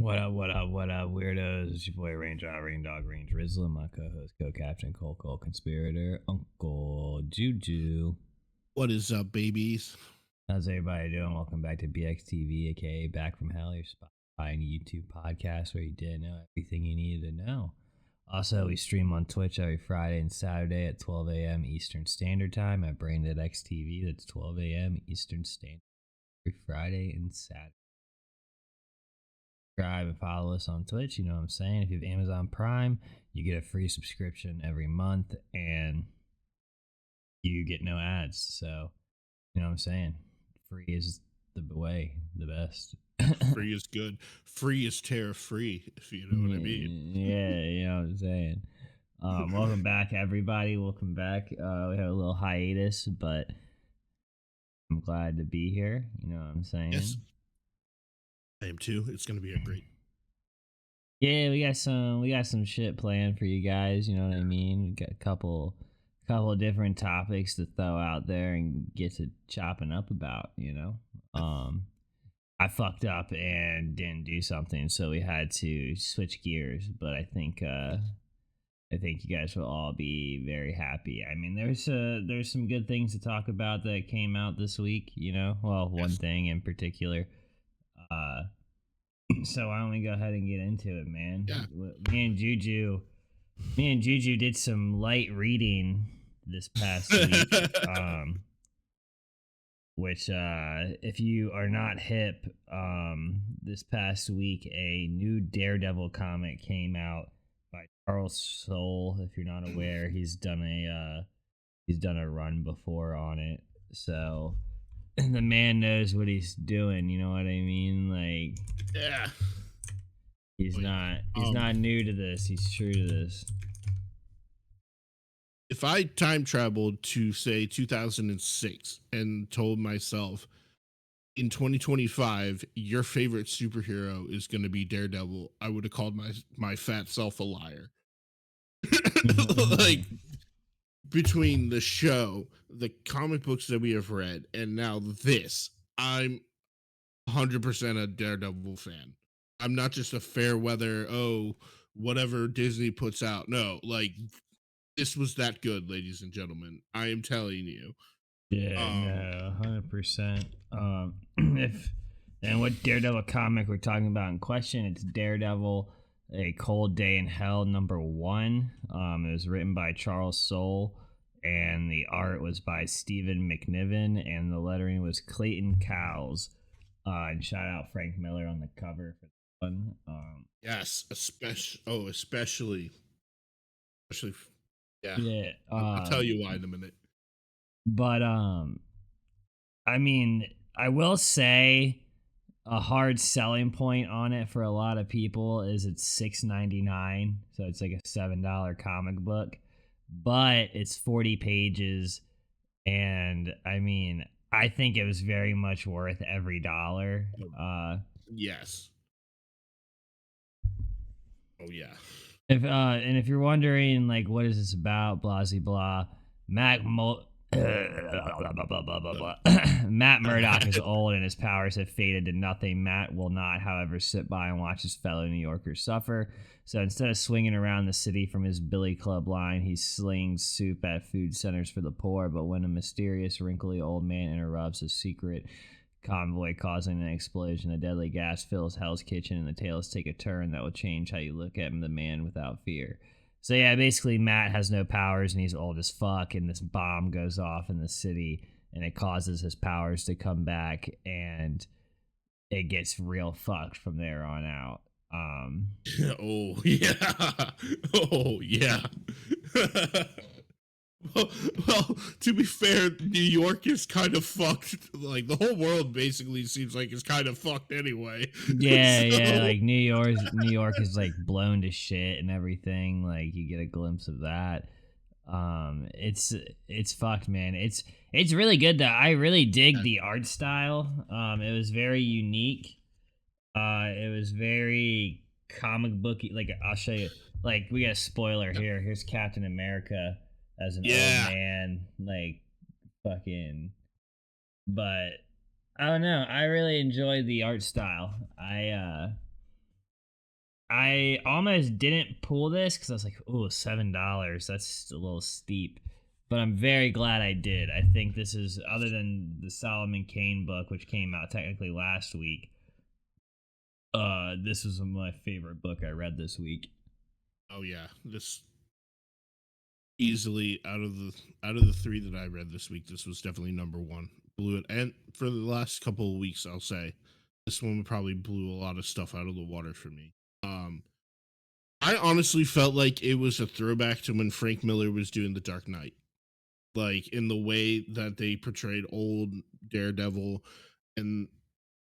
What up, weirdos? It's your boy Rain Dog, Rain Drizzle, and my co-host, co-captain, Cole, conspirator, Uncle Juju. What is up, babies? How's everybody doing? Welcome back to BXTV, aka Back from Hell, your Spotify and YouTube podcast where you didn't know everything you needed to know. Also, we stream on Twitch every Friday and Saturday at 12 a.m. Eastern Standard Time at Braindead XTV. That's 12 a.m. Eastern Standard every Friday and Saturday. Subscribe and follow us on Twitch. You know what I'm saying? If you have Amazon Prime, you get a free subscription every month and you get no ads. So, you know what I'm saying? Free is the way, the best. Free is good. Free is terror free, if you know what I mean. Yeah, you know what I'm saying. Welcome back, everybody. Welcome back. We had a little hiatus, but I'm glad to be here. You know what I'm saying? Yes. I am too. It's gonna be a great. Yeah, we got some shit planned for you guys. You know what I mean? We got a couple of different topics to throw out there and get to chopping up about. I fucked up and didn't do something, so we had to switch gears. But I think you guys will all be very happy. I mean, there's some good things to talk about that came out this week. One thing in particular. So why don't we go ahead and get into it, man? Yeah. Me and Juju did some light reading this past week. Which if you are not hip, this past week a new Daredevil comic came out by Charles Soule. If you're not aware, he's done a run before on it. So the man knows what he's doing, you know what I mean? Like, yeah, he's not new to this. He's true to this. If I time traveled to say 2006 and told myself in 2025 your favorite superhero is going to be Daredevil, I would have called my fat self a liar. Like, between the show, the comic books that we have read, and now this, I'm 100% a Daredevil fan. I'm not just a fair weather, whatever Disney puts out. No, like, this was that good, ladies and gentlemen. I am telling you. Yeah, no, 100%. What Daredevil comic we're talking about in question? It's Daredevil: A Cold Day in Hell #1. It was written by Charles Soule, and the art was by Stephen McNiven, and the lettering was Clayton Cowles. And shout out Frank Miller on the cover for this one. Yes, especially, yeah. Yeah. I'll tell you why in a minute. But I mean, I will say a hard selling point on it for a lot of people is it's $6.99, so it's like a $7 comic book, but it's 40 pages, and I mean, I think it was very much worth every dollar. Yes. Oh yeah. If you're wondering, like, what is this about, blah blah blah, Matt Murdock is old and his powers have faded to nothing. Matt will not, however, sit by and watch his fellow New Yorkers suffer. So instead of swinging around the city from his billy club line, he slings soup at food centers for the poor. But when a mysterious, wrinkly old man interrupts a secret convoy causing an explosion, a deadly gas fills Hell's Kitchen, and the tales take a turn that will change how you look at the man without fear. So yeah, basically Matt has no powers and he's old as fuck, and this bomb goes off in the city and it causes his powers to come back, and it gets real fucked from there on out. Oh yeah. Oh yeah. Well, to be fair, New York is kind of fucked. Like, the whole world basically seems like it's kind of fucked anyway. Yeah, so... yeah, like New York is like blown to shit and everything. Like, you get a glimpse of that. It's fucked, man. It's really good though. I really dig the art style. It was very unique. It was very comic booky. Like, I'll show you. Like, we got a spoiler here. Here's Captain America as an old man, like, fucking. But I don't know. I really enjoyed the art style. I almost didn't pull this because I was like, oh, $7. That's a little steep. But I'm very glad I did. I think this is, other than the Solomon Kane book, which came out technically last week, this was my favorite book I read this week. Oh yeah, this easily out of the three that I read this week, this was definitely number one. Blew it, and for the last couple of weeks, I'll say this one probably blew a lot of stuff out of the water for me. I honestly felt like it was a throwback to when Frank Miller was doing The Dark Knight, like in the way that they portrayed old Daredevil and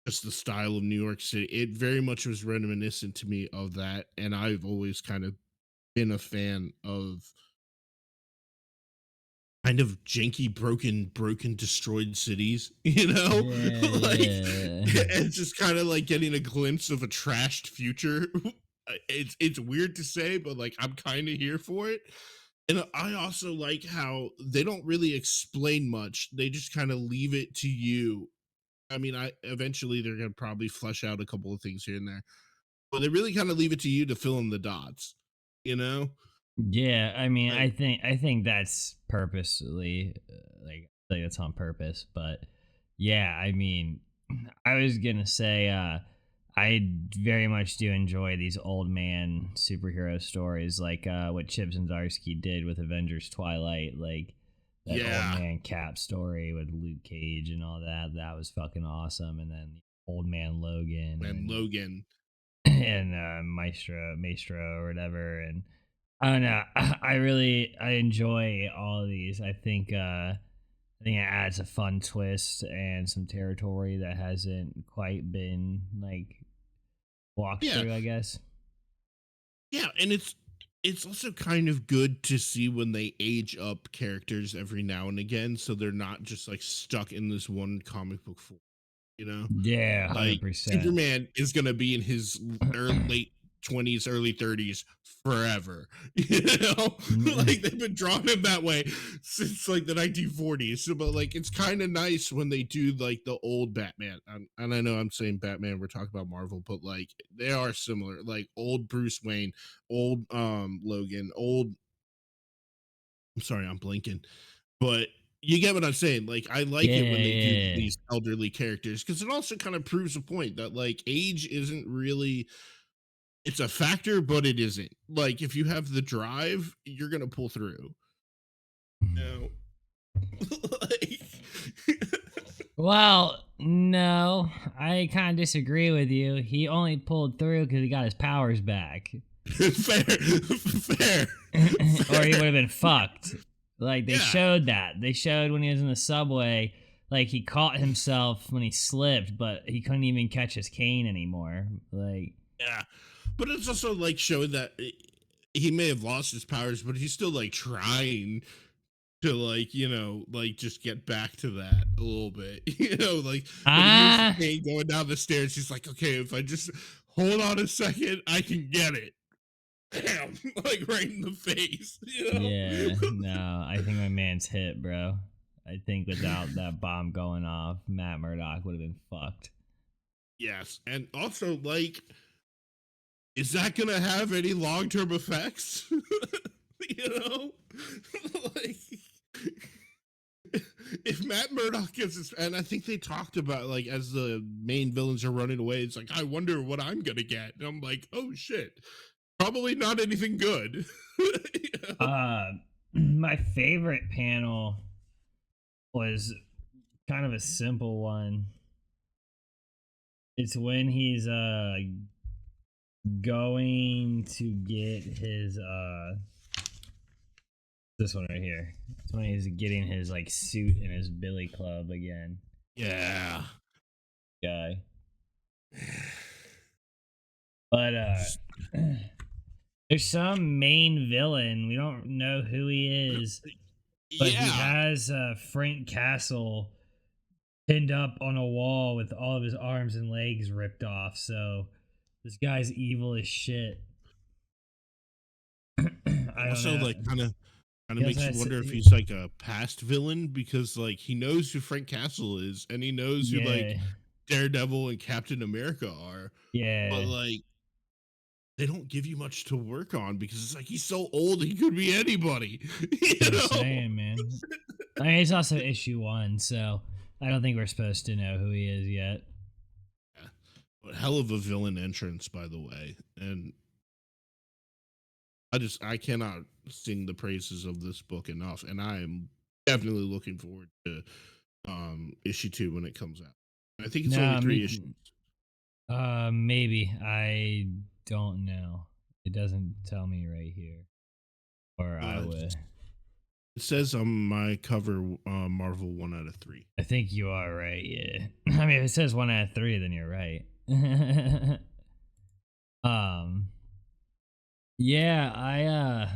just the style of New York City. It very much was reminiscent to me of that, and I've always kind of been a fan of kind of janky, broken, destroyed cities, you know? Yeah, Like, yeah. it's just kind of like getting a glimpse of a trashed future. It's weird to say, but like I'm kind of here for it. And I also like how they don't really explain much. They just kind of leave it to you. I mean, I eventually they're gonna probably flesh out a couple of things here and there, but they really kind of leave it to you to fill in the dots, you know? Yeah, I mean, Like, I think that's purposely, like that's on purpose. But yeah, I mean, I was gonna say, I very much do enjoy these old man superhero stories, like what Chip Zdarsky did with Avengers Twilight, like that old yeah, man Cap story with Luke Cage and all that. That was fucking awesome. And then Old Man Logan and Logan. and Maestro or whatever. And I don't know. I really I enjoy all of these. I think it adds a fun twist and some territory that hasn't quite been like walked Yeah, through, I guess. yeah, and it's also kind of good to see when they age up characters every now and again, so they're not just like stuck in this one comic book form, you know? Yeah, Like 100%. Superman is gonna be in his late 20s, early 30s forever. You know, like they've been drawing him that way since like the 1940s. So, but like it's kind of nice when they do like the old Batman. And I know I'm saying Batman, we're talking about Marvel, but like they are similar. Like old Bruce Wayne, old Logan, old. I'm sorry, I'm blinking, but you get what I'm saying. Like, I like it Yeah, when they do yeah. these elderly characters because it also kind of proves a point that like age isn't really it's a factor, but it isn't. Like, if you have the drive, you're gonna pull through. You like, Well, no, I kind of disagree with you. He only pulled through because he got his powers back. fair, fair, Or he fair. would have been fucked. Like they Yeah, showed that. They showed when he was in the subway, like he caught himself when he slipped, but he couldn't even catch his cane anymore. Like yeah. But it's also like showing that he may have lost his powers, but he's still like trying to like like just get back to that a little bit. Like when he hears the ah, cane going down the stairs, he's like, okay, if I just hold on a second, I can get it. Damn, like right in the face. yeah, no, I think my man's hit, bro. I think without that bomb going off, Matt Murdock would have been fucked. Yes, and also like, is that gonna have any long-term effects? you know like, if Matt Murdock gets his, and I think they talked about like as the main villains are running away, it's like I wonder what I'm gonna get. And I'm like, oh shit, probably not anything good. You know? My favorite panel was kind of a simple one. It's when he's going to get his this one right here. It's when he's getting his like suit and his billy club again. Yeah. Guy. But there's some main villain. We don't know who he is, but he Yeah. has Frank Castle pinned up on a wall with all of his arms and legs ripped off. So this guy's evil as shit. I don't Also, know. like, kind of He also makes you has, wonder if he's like a past villain because like he knows who Frank Castle is and he knows who like yeah, Daredevil and Captain America are, but yeah. like they don't give you much to work on because it's like he's so old he could be anybody. You I'm know? saying, man. I mean, it's also issue 1, so I don't think we're supposed to know who he is yet. Yeah. But hell of a villain entrance, by the way. And I cannot sing the praises of this book enough. And I am definitely looking forward to issue 2 when it comes out. I think it's only No, 3 issues. maybe. I don't know. It doesn't tell me right here. Or I would. It says on my cover, Marvel 1 out of 3. I think you are right, yeah. I mean, if it says 1 out of 3, then you're right. um, yeah,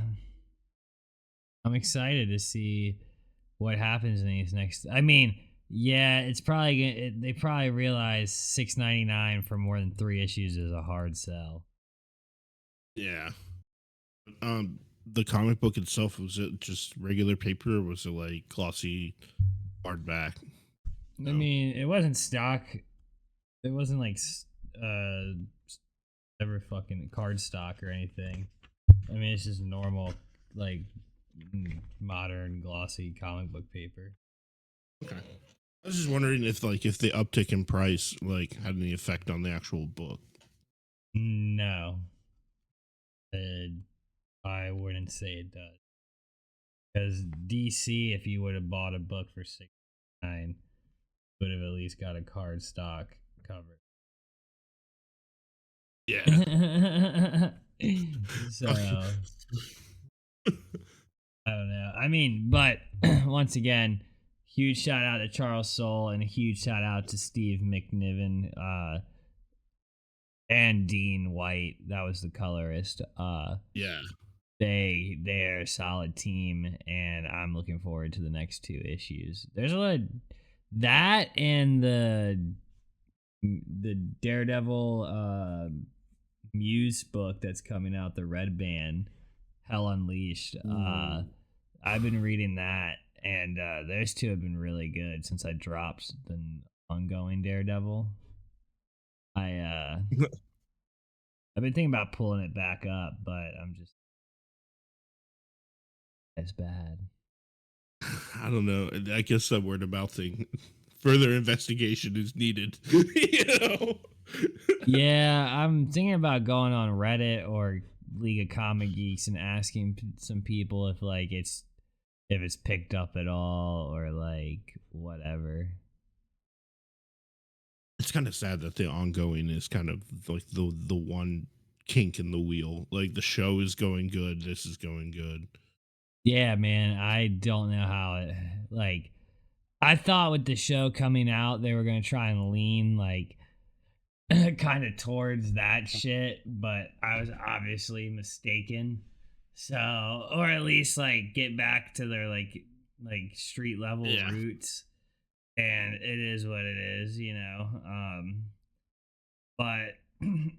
I'm excited to see what happens in these next. I mean, yeah, it's probably they probably realize $6.99 for more than 3 issues is a hard sell. Yeah. The comic book itself, was it just regular paper or was it like glossy hardback? I mean, it wasn't stock. It wasn't like ever fucking card stock or anything. I mean, it's just normal, like modern glossy comic book paper. Okay. I was just wondering if the uptick in price had any effect on the actual book. No, I wouldn't say it does. Because DC, if you would have bought a book for $6.99, would have at least got a card stock cover. Yeah. So I don't know. I mean, but once again, huge shout out to Charles Soule and a huge shout out to Steve McNiven and Dean White. That was the colorist. Yeah. They're a solid team, and I'm looking forward to the next 2 issues. There's a lot of that and the Daredevil Muse book that's coming out, the Red Band, Hell Unleashed. I've been reading that, and those 2 have been really good since I dropped the ongoing Daredevil. I've been thinking about pulling it back up, but I'm just as bad. I don't know. I guess that word of mouth thing. Further investigation is needed. You know? Yeah, I'm thinking about going on Reddit or League of Comic Geeks and asking some people if it's picked up at all or whatever. It's kind of sad that the ongoing is kind of like the one kink in the wheel. Like the show is going good, this is going good. Yeah, man, I don't know how I thought with the show coming out they were going to try and lean kind of towards that shit, but I was obviously mistaken. So, or at least get back to their street level roots. And it is what it is, you know. But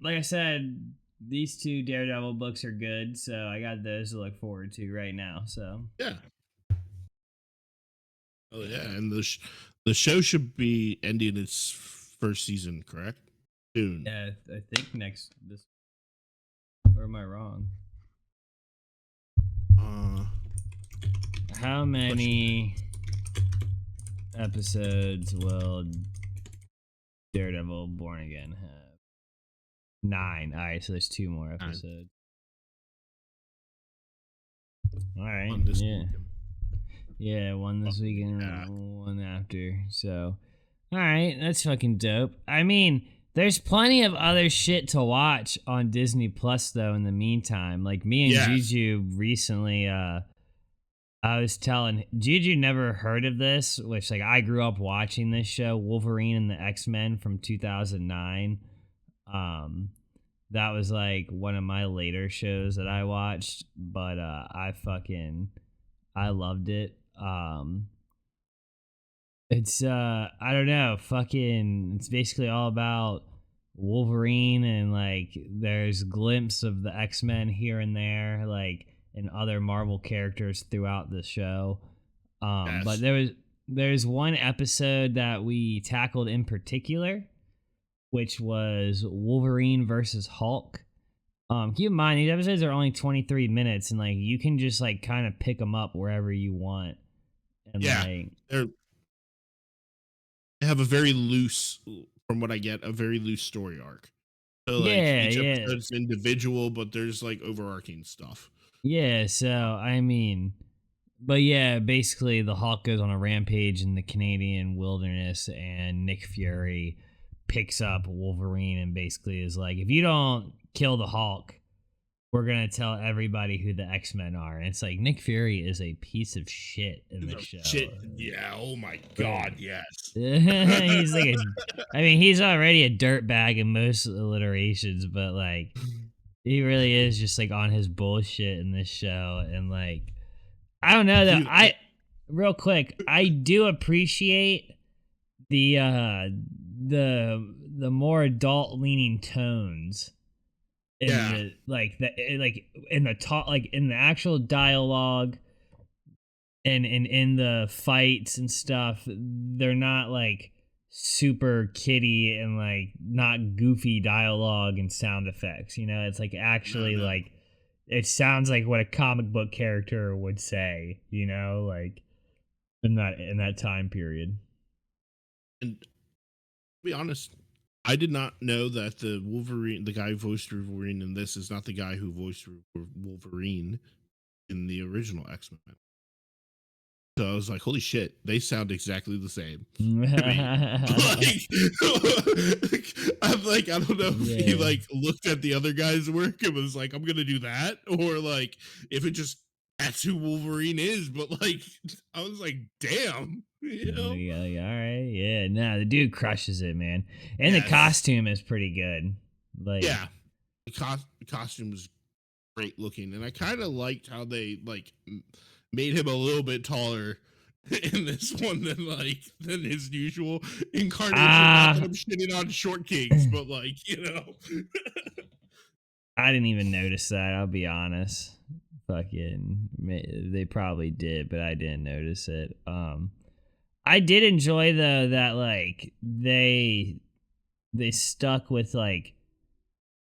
like I said, these 2 Daredevil books are good, so I got those to look forward to right now. So yeah. Oh yeah, and the show should be ending its first season, correct? Soon. yeah, I think this. Or am I wrong? How many episodes will Daredevil Born Again have? 9. All right, so there's 2 more episodes. 9. All right, yeah. Weekend. Yeah, one this weekend, one after. So, all right, that's fucking dope. I mean, there's plenty of other shit to watch on Disney Plus, though, in the meantime. Like, me and Juju recently, I was telling Juju never heard of this, which, I grew up watching this show, Wolverine and the X-Men from 2009. That was, one of my later shows that I watched, but I loved it. It's I don't know, it's basically all about Wolverine and there's glimpses of the X-Men here and there and other Marvel characters throughout the show. But there's one episode that we tackled in particular, which was Wolverine versus Hulk. Keep in mind these episodes are only 23 minutes, and like you can just like kind of pick them up wherever you want, and Yeah, like they have a very loose, from what I get, a very loose story arc. So like yeah, each yeah, episode's individual, but there's like overarching stuff. yeah. So I mean, but yeah, basically the Hulk goes on a rampage in the Canadian wilderness, and Nick Fury picks up Wolverine and basically is like, if you don't kill the Hulk, we're gonna tell everybody who the X-Men are. And it's like Nick Fury is a piece of shit in this show. Shit, yeah. Oh my Like, god, yes. he's like a, I mean, he's already a dirtbag in most alliterations, but like he really is just like on his bullshit in this show. And like, I don't know though. Dude, Real quick, I do appreciate the the more adult leaning tones in yeah, the in the talk, like in the actual dialogue, and in the fights and stuff. They're not like super kiddie and like not goofy dialogue and sound effects. You know, it's like no, actually no. like it sounds like what a comic book character would say. You know, like in that time period. And to be honest, I did not know that the guy who voiced Wolverine in this is not the guy who voiced Wolverine in the original X Men. So I was like, holy shit, they sound exactly the same to me. I'm like, I don't know if he Yeah. like looked at the other guy's work and was like, I'm gonna do that, or like if it just that's who Wolverine is. But like, I was like, damn, you know? Yeah, yeah, all right. Yeah, no, the dude crushes it, man. And the Yes, costume is pretty good. Like, yeah. The costume was great looking, and I kind of liked how they like made him a little bit taller in this one than his usual incarnation. Not that ah, I'm shitting on short kings, but like I didn't even notice that. I'll be honest. Fucking, they probably did, but I didn't notice it. I did enjoy though that like they stuck with like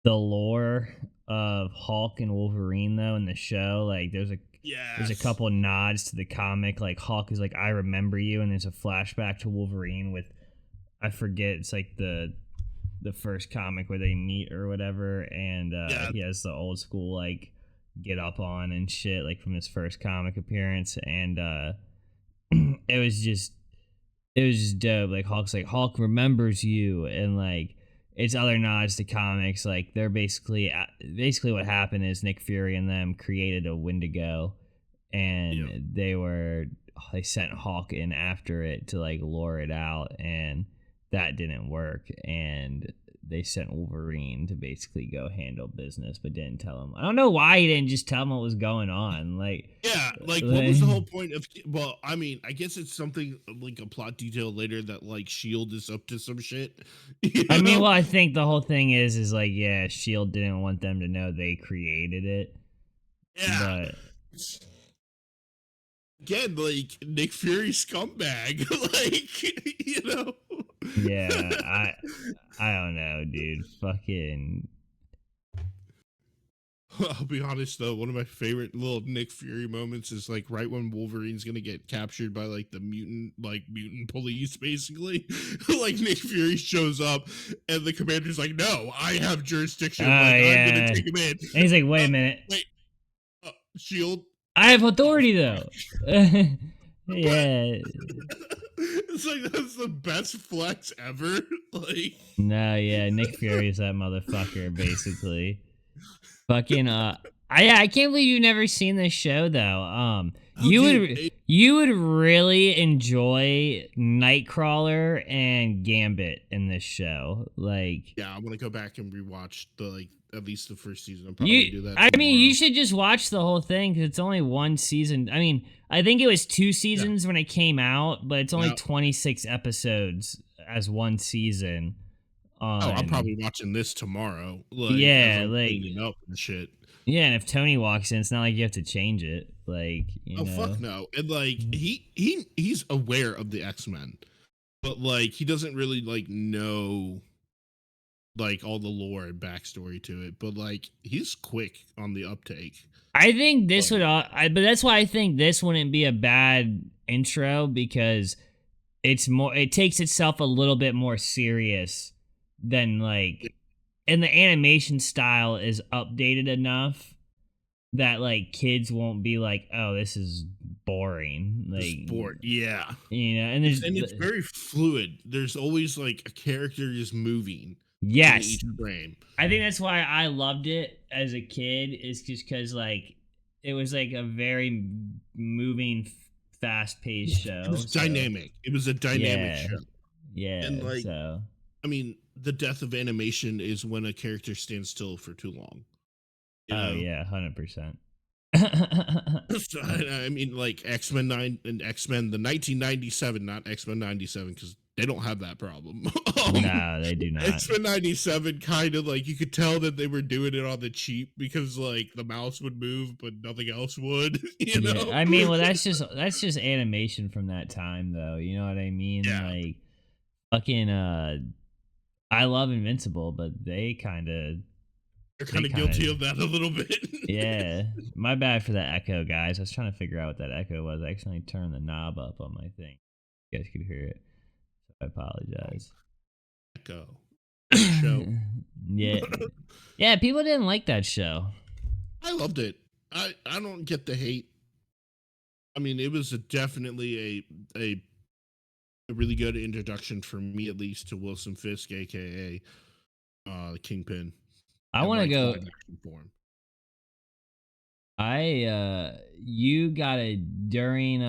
the lore of Hulk and Wolverine though in the show. Like there's a yes, couple nods to the comic. Like Hulk is like, I remember you, and there's a flashback to Wolverine with, I forget, it's like the first comic where they meet or whatever, and yeah, he has the old school like get up on and shit like from his first comic appearance, and it was just dope. Like Hulk's like, Hulk remembers you, and like it's other nods to comics. Like they're basically what happened is Nick Fury and them created a Wendigo, yeah. and they sent Hulk in after it to like lure it out, and that didn't work, and they sent Wolverine to basically go handle business, but didn't tell him. I don't know why he didn't just tell him what was going on. Yeah, like what Like was the whole point of? Well, I mean, I guess it's something like a plot detail later that like Shield is up to some shit, you I mean, know? well, I think the whole thing is like, yeah, Shield didn't want them to know they created it, Yeah. but Again, like Nick Fury scumbag, like yeah, I don't know, dude. Fucking I'll be honest though, one of my favorite little Nick Fury moments is like right when Wolverine's gonna get captured by like the mutant police, basically. Like Nick Fury shows up and the commander's like, "No, I have oh jurisdiction. Like I'm gonna yeah, take him in." and he's like, wait a minute, Wait, Shield. I have Oh authority though. fuck! But Yeah, it's like that's the best flex ever. Like, no, yeah, Nick Fury is that motherfucker, basically. Fucking I can't believe you've never seen this show though. oh dude, You would really enjoy Nightcrawler and Gambit in this show. Like yeah, I'm gonna go back and rewatch the like at least the first season. I'll probably you do that I mean, you tomorrow. should just watch the whole thing cuz it's only one season. I mean, I think it was two Yeah, seasons when it came out, but it's only yeah. 26 episodes as one season Oh, I'm on. probably watching this tomorrow, like as Yeah, I'm like cleaning up and shit. yeah, and if Tony walks in, it's not like you have to change it. Like, you Oh know. fuck no! And like he's aware of the X Men, but like he doesn't really like know. like all the lore and backstory to it, but like he's quick on the uptake. I think this But would, but that's why I think this wouldn't be a bad intro because it's more, it takes itself a little bit more serious than like, and the animation style is updated enough that like kids won't be like, oh, this is boring. the Like, sport, yeah. and there's, And it's very fluid. There's always like a character just moving in yes, each frame. I think that's why I loved it as a kid, is just because like it was like a very moving, fast paced It show. was So dynamic. It was a dynamic yeah, show. And yeah. like, So I mean, the death of animation is when a character stands still for too long. You oh know? yeah, 100%. So, I mean, like X-Men 9 and X-Men the 1997, not X-Men 97, because they don't have that problem. No, they do not. X-Men 97 kind of like you could tell that they were doing it on the cheap because like the mouse would move but nothing else would, you Yeah, know? I mean, well, that's just animation from that time, though. You know what I mean? Yeah, Like fucking I love Invincible, but they're they kind of kind of guilty of that a little bit. yeah. My bad for that echo, guys. I was trying to figure out what that echo was. I accidentally turned the knob up on my thing. You guys could hear it. So I apologize. Echo. Great show. Yeah. Yeah, people didn't like that show. I loved it. I don't get the hate. I mean, it was definitely a really good introduction for me, at least, to Wilson Fisk, aka Kingpin, I and want to like go. live action form. You got it during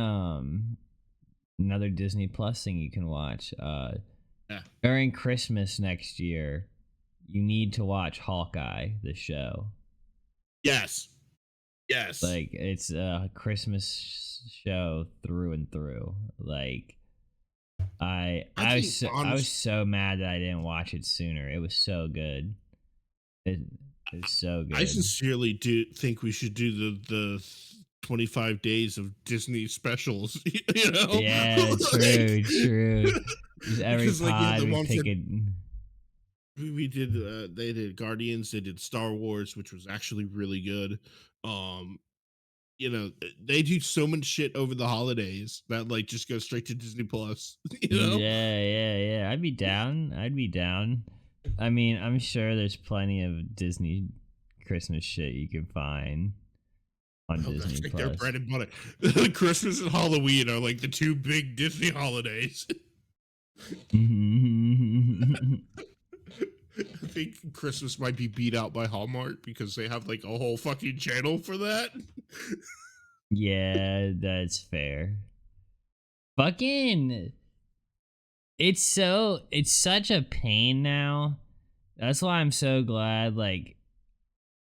another Disney Plus thing you can watch. Yeah. During Christmas next year, you need to watch Hawkeye, the show. Yes. Yes. Like it's a Christmas show through and through. Like I think I was honest. so mad that I didn't watch it sooner. It was so good. It, it's so I good. sincerely do think we should do the 25 days of Disney specials. You know, Yeah, like, true, true. Just every because like yeah, pod the we one for pick it. we did they did Guardians, they did Star Wars, which was actually really good. Um, you know, they do so much shit over the holidays that like just go straight to Disney Plus. You know, Yeah, yeah, yeah. I'd be down. I'd be down. I mean, I'm sure there's plenty of Disney Christmas shit you can find on oh, Disney that's like their Plus. bread and butter. Christmas and Halloween are like the two big Disney holidays. I think Christmas might be beat out by Hallmark because they have like a whole fucking channel for that. Yeah, that's fair. Fucking it's such a pain now. That's why I'm so glad like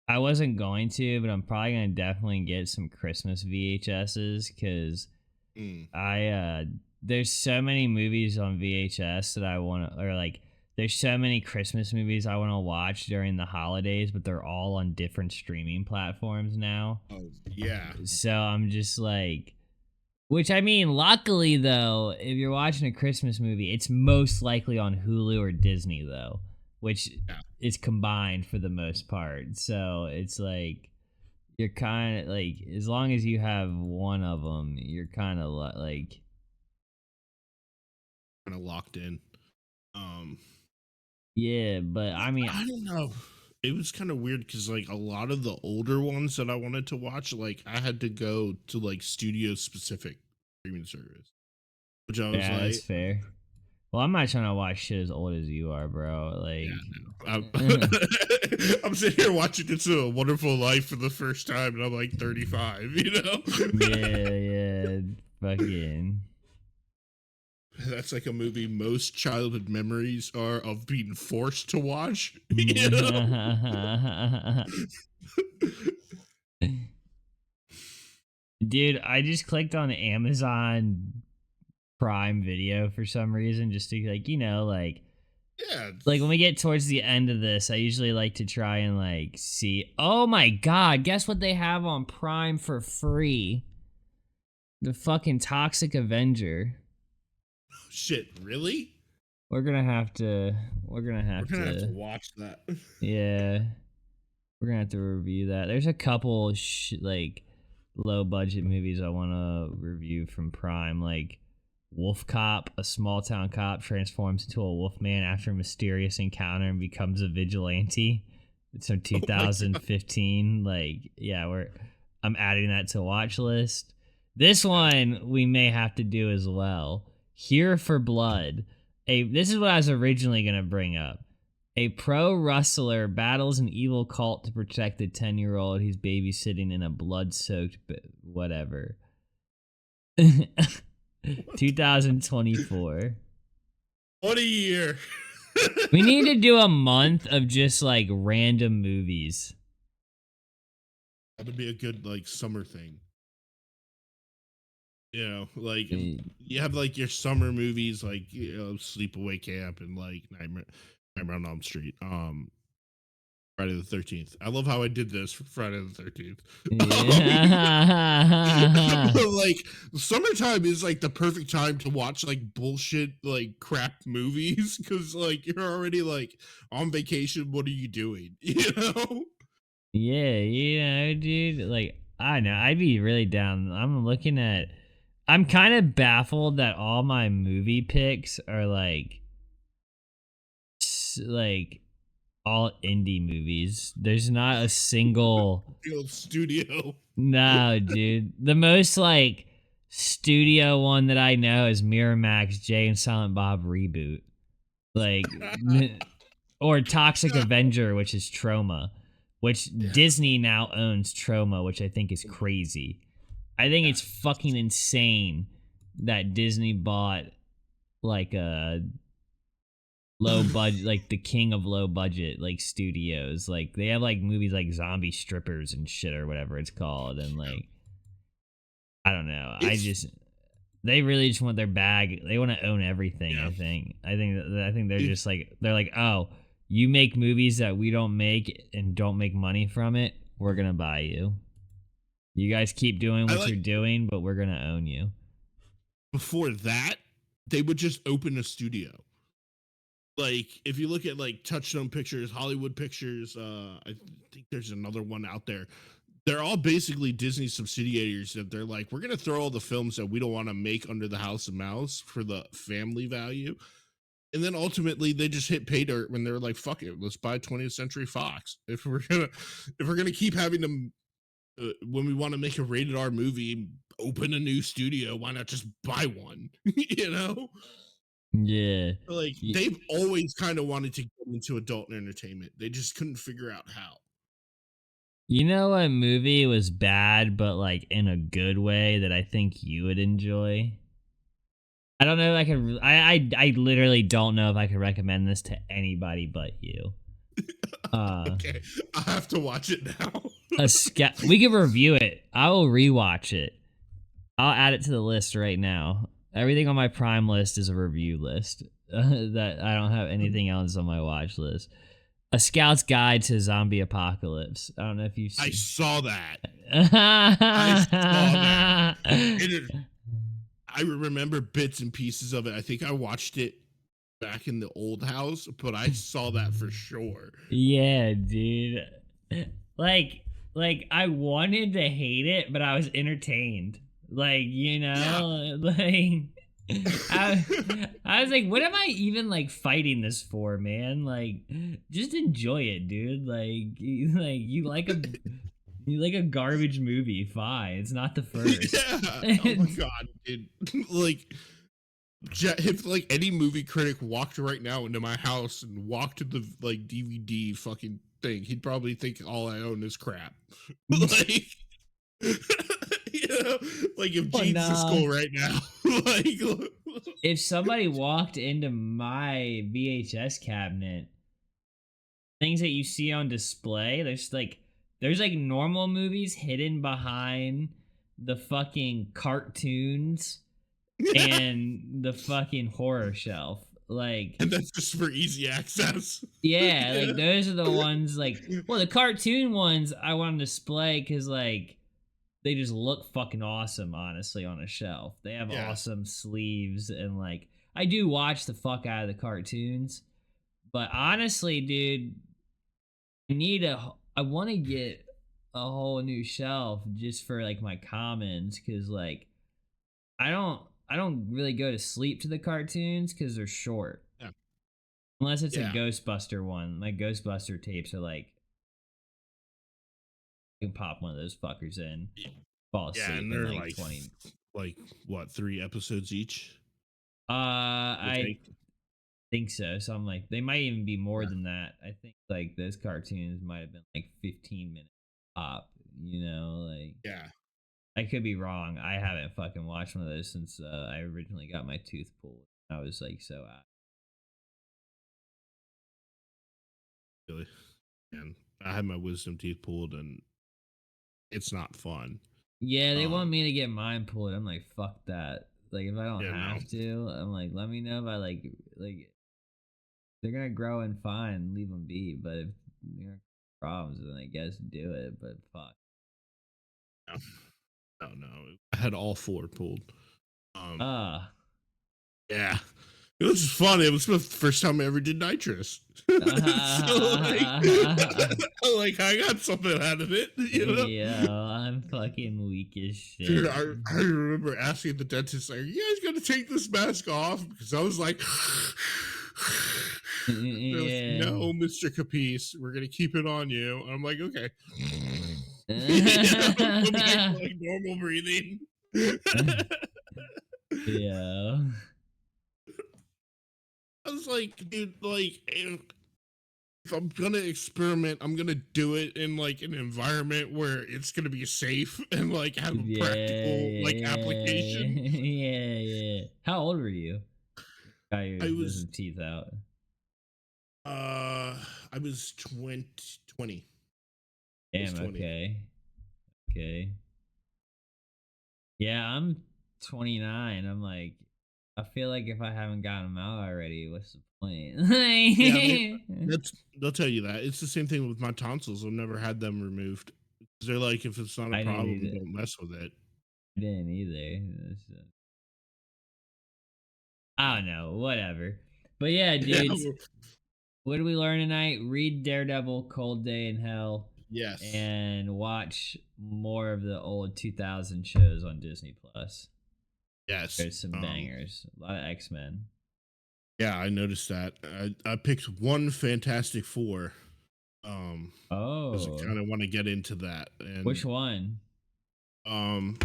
I wasn't going to, but I'm probably going to definitely get some Christmas VHSs cuz Mm. there's so many movies on VHS that I want to, or like there's so many Christmas movies I want to watch during the holidays, but they're all on different streaming platforms now. Oh yeah, So I'm just like, which I mean, luckily though, if you're watching a Christmas movie, it's most likely on Hulu or Disney though, which yeah. is combined for the most part. So it's like you're kind of like, as long as you have one of them, you're kind of like, Kind of locked in. Um, yeah. But I mean, I don't know. It was kind of weird because like a lot of the older ones that I wanted to watch, like I had to go to like studio specific streaming service, which I was yeah, that's like, fair. Well, I'm not trying to watch shit as old as you are, bro. yeah, Like, no. I'm sitting here watching It's a Wonderful Life for the first time, and I'm like 35. You know, yeah, yeah, fucking. that's like a movie most childhood memories are of being forced to watch. You know, Dude, I just clicked on Amazon Prime Video for some reason, just to like, yeah. like when we get towards the end of this, I usually like to try and like see. Oh my god, guess what they have on Prime for free? The fucking Toxic Avenger. Shit, really? we're gonna We're have gonna have to to watch that. yeah, we're gonna have to review that. There's a couple like low budget movies I want to review from Prime, like Wolf Cop, a small town cop transforms into a wolf man after a mysterious encounter and becomes a vigilante. It's from Oh my god. 2015. Like, yeah, I'm adding that to watch list. This one we may have to do as well. Here for Blood. This is what I was originally gonna bring up. A pro wrestler battles an evil cult to protect the 10-year-old he's babysitting in a blood-soaked whatever. What? 2024. What a year. We need to do a month of just like random movies. That would be a good like summer thing. You know, like you have like your summer movies, like Sleepaway Camp and like Nightmare on Elm Street. Friday the 13th. I love how I did this for Friday the 13th. Yeah. Like summertime is like the perfect time to watch like bullshit like crap movies because like you're already like on vacation. What are you doing? You know? Yeah, dude. Like, I know. I'd be really down. I'm kind of baffled that all my movie picks are like all indie movies. There's not a single. The old studio. No, dude. The most like studio one that I know is Miramax Jay and Silent Bob reboot. Like or Toxic Avenger, which is Troma, which Yeah. Disney now owns Troma, which I think is crazy. I think it's fucking insane that Disney bought like a low budget, like the king of low budget like studios. Like they have like movies like Zombie Strippers and shit or whatever it's called, and like I don't know. It's They really just want their bag. They want to own everything. yeah. I think they're It, just like they're like, oh, you make movies that we don't make and don't make money from it. We're gonna buy you. You guys keep doing I what like you're doing, but we're gonna own you. before that, they would just open a studio. Like if you look at like Touchstone Pictures, Hollywood Pictures, I think there's another one out there. They're all basically Disney subsidiaries that they're like, we're gonna throw all the films that we don't want to make under the House of Mouse for the family value. And then ultimately they just hit pay dirt when they're like, fuck it, let's buy 20th Century Fox. If we're gonna keep having them when we want to make a rated R movie, open a new studio, why not just buy one? You know? Yeah. Like they've always kind of wanted to get into adult entertainment. They just couldn't figure out how. You know what movie was bad, but like in a good way that I think you would enjoy? I don't know if I could. I literally don't know if I could recommend this to anybody but you. Okay, I have to watch it now. We could review it. I will rewatch it. I'll add it to the list right now. Everything on my Prime list is a review list. That I don't have anything else on my watch list. A Scout's Guide to Zombie Apocalypse. I don't know if you've I seen. saw that. I saw that. I remember bits and pieces of it. I think I watched it back in the old house, but I saw that for sure. Yeah, dude. Like I wanted to hate it, but I was entertained. Like, Yeah. like I was like, what am I even like fighting this for, man? Like, just enjoy it, dude. Like, you like a garbage movie, fine. It's not the first. Yeah. Oh my god, dude. Like if like any movie critic walked right now into my house and walked to the like DVD fucking thing, he'd probably think all I own is crap. Like you know, like if Oh, Gene's to no. school right now, like If somebody walked into my VHS cabinet, things that you see on display, there's like normal movies hidden behind the fucking cartoons and the fucking horror shelf. Like, and that's just for easy access. yeah, like those are the ones like, well, the cartoon ones I want to display because like they just look fucking awesome, honestly, on a shelf. They have Yeah. awesome sleeves and like I do watch the fuck out of the cartoons, but honestly, dude, I want to get a whole new shelf just for like my commons, because like I don't really go to sleep to the cartoons because they're short. Yeah. Unless it's a Yeah. Ghostbuster one. My Ghostbuster tapes are like, you can pop one of those fuckers in, fall Yeah, asleep and in they're like like 20. like what, 3 episodes each? Give or I take? think so. So I'm like, they might even be more Yeah. than that. I think like those cartoons might have been like 15 minutes pop, you know, like Yeah. I could be wrong. I haven't fucking watched one of those since I originally got my tooth pulled. I was like so out. Really. And I had my wisdom teeth pulled, and it's not fun. Yeah, they want Um, me to get mine pulled. I'm like, fuck that. Like if I don't yeah, no. have to, I'm like, let me know if I like they're gonna grow and fine, leave them be. But if you know problems, then I guess do it. But fuck. No, no, no. I had all 4 pulled. Um, Ah. yeah. It was just fun. It was the first time I ever did nitrous. So like I got something out of it, you know? Yeah, I'm fucking weak as Dude, shit. I remember asking the dentist, like, "Are you guys gonna take this mask off?" Because I was like, they're like, Yeah. "No, Mr. Capice, we're gonna keep it on you." And I'm like, "Okay." Put me in for, like, normal breathing. Yeah. I was like, dude, like, if I'm gonna experiment, I'm gonna do it in like an environment where it's gonna be safe and like have a Yeah, practical like yeah, application. yeah, yeah. How old were you? Got your I was wisdom teeth out. uh I was 20. I was Damn, 20. okay. Okay. Yeah, I'm 29. I'm like, I feel like if I haven't gotten them out already, what's the point? Yeah, they'll tell you that. It's the same thing with my tonsils. I've never had them removed. They're like, if it's not a I didn't problem, either. don't mess with it. I didn't either. I don't know. Whatever. But yeah, Yeah. dudes, what did we learn tonight? Read Daredevil, Cold Day in Hell, Yes. and watch more of the old 2000 shows on Disney Plus. Yes. There's some bangers. A lot of X-Men. Yeah, I noticed that. I picked one Fantastic Four. Because I Oh, kind of want to get into that. which And one?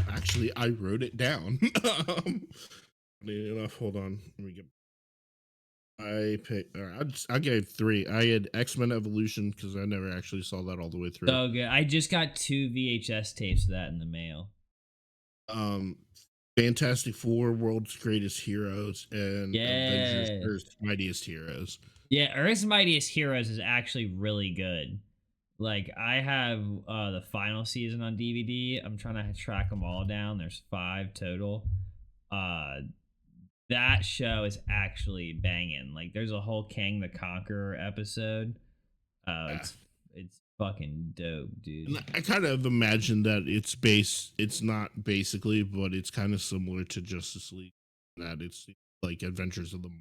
actually I wrote it down. Funny enough, hold on. Let me get I picked all right, I gave 3. I had X-Men Evolution because I never actually saw that all the way through. So good. I just got 2 VHS tapes of that in the mail. Um Fantastic Four, World's Greatest Heroes, and Avengers Yeah. Earth's Mightiest Heroes. Yeah, Earth's Mightiest Heroes is actually really good. Like I have the final season on DVD. I'm trying to track them all down. There's 5 total. Uh that show is actually banging. Like there's a whole Kang the Conqueror episode. Yeah. It's fucking dope, dude. And I kind of imagine that it's not basically, but it's kind of similar to Justice League. That it's like Adventures of the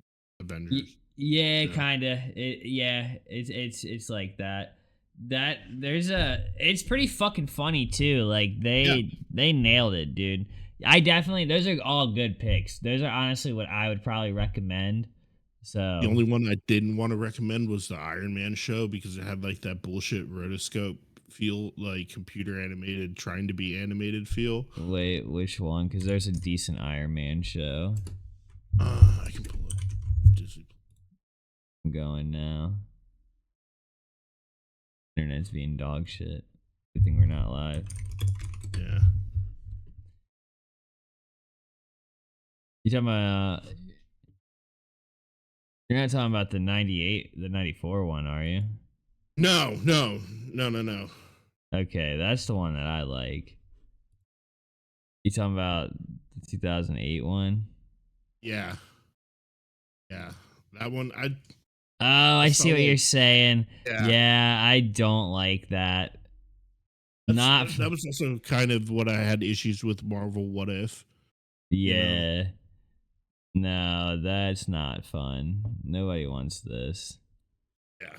Avengers. Yeah, Yeah. kind of. Yeah, it's like that. That there's a it's pretty fucking funny too. Like Yeah. they nailed it, dude. I definitely those are all good picks. Those are honestly what I would probably recommend. The So only one I didn't want to recommend was the Iron Man show because it had like that bullshit rotoscope feel, like computer animated, trying to be animated feel. wait, which one? Because there's a decent Iron Man show. I can pull up Disney. I'm going now. Internet's being dog shit. Good thing we're not live. Yeah. You talking about? You're not talking about the 98, the 94 one, are you? No, no, no, no, no. Okay, that's the one that I like. You talking about the 2008 one? Yeah, yeah. That one, Oh, I I saw see what that. you're saying. Yeah, Yeah, I don't like that. Not that was also kind of what I had issues with Marvel. What if? You know? yeah. No, that's not fun. Nobody wants this. Yeah.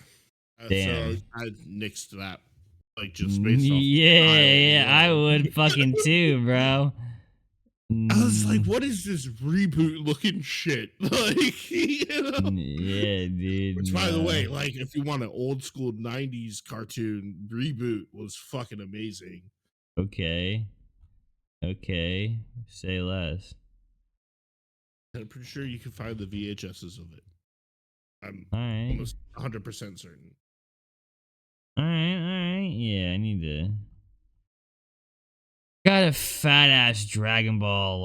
So Damn. I nixed that, like just based off Yeah, style yeah, I alone. would fucking too, bro. I was like, Mm, what is this reboot looking shit? Like, yeah, dude, Which, by the no. way, like, if you want an old school 90s cartoon, reboot was fucking amazing. Okay. Okay. Say less. I'm pretty sure you can find the VHSs of it. I'm Alright. almost 100% certain. Alright. Yeah, I need to. Got a fat ass Dragon Ball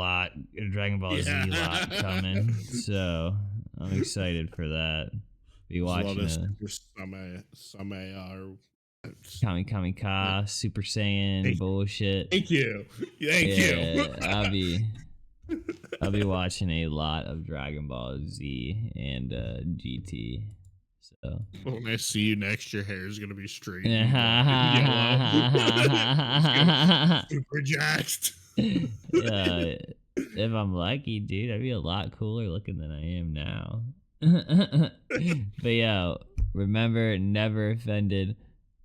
Yeah. Z lot coming. So I'm excited for that. Be There's a lot watching of a Super Same Kami Kami Ka, Super Saiyan thank, bullshit. thank you. Thank you. Yeah, I'll be watching a lot of Dragon Ball Z and GT. So When I see you next, your hair is gonna be straight and blonde and yellow. It's gonna be yeah, super jacked. if I'm lucky, dude, I'd be a lot cooler looking than I am now. But yo, remember, never offended,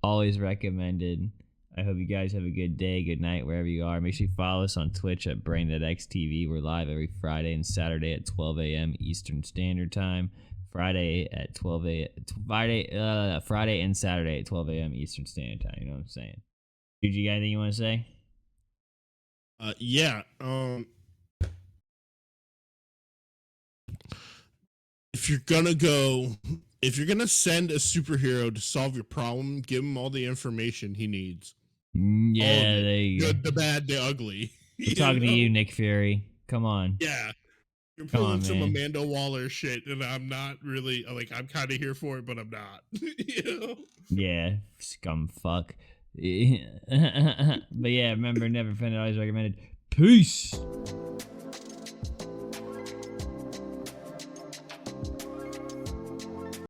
always recommended. I hope you guys have a good day, good night, wherever you are. Make sure you follow us on Twitch at BrainDeadXTV. We're live every Friday and Saturday at 12 a.m. Eastern Standard Time. Friday at 12 a.m. Friday and Saturday at 12 a.m. Eastern Standard Time. You know what I'm saying? Dude, you got anything you want to say? Yeah. If you're gonna go, if you're gonna send a superhero to solve your problem, give him all the information he needs. All of Yeah, it. there you go. Good, the bad, the ugly. I'm You talking to know? you, Nick Fury. Come on. Yeah. You're Come pulling on, some man. Amanda Waller shit, and I'm not really like I'm kind of here for it, but I'm not. You know? Yeah, scum fuck. But yeah, remember, never offended, always recommended. Peace.